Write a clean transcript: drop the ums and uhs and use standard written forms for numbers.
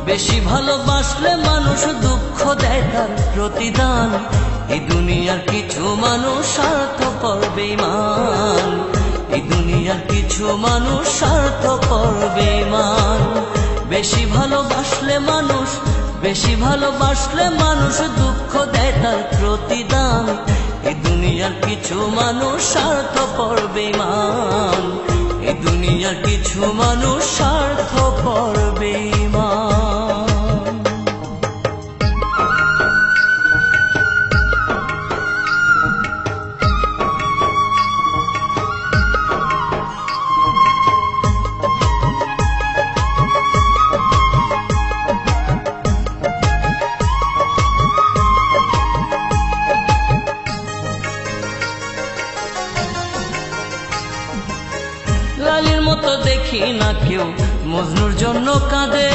বেশি ভালোবাসলে মানুষ দুঃখ দেয় তার প্রতিদান। এই দুনিয়ার কিছু মানুষ স্বার্থপর বেঈমান, এই দুনিয়ার কিছু মানুষ স্বার্থপর বেঈমান। বেশি ভালোবাসলে মানুষ, বেশি ভালোবাসলে মানুষ দুঃখ দেয় তার প্রতিদান। এই দুনিয়ার কিছু মানুষ স্বার্থপর বেঈমান, এই দুনিয়ার কিছু মানুষ স্বার্থপর বেঈমান। লালির মতো দেখি না কেউ মজনুর জন্য কাঁদে,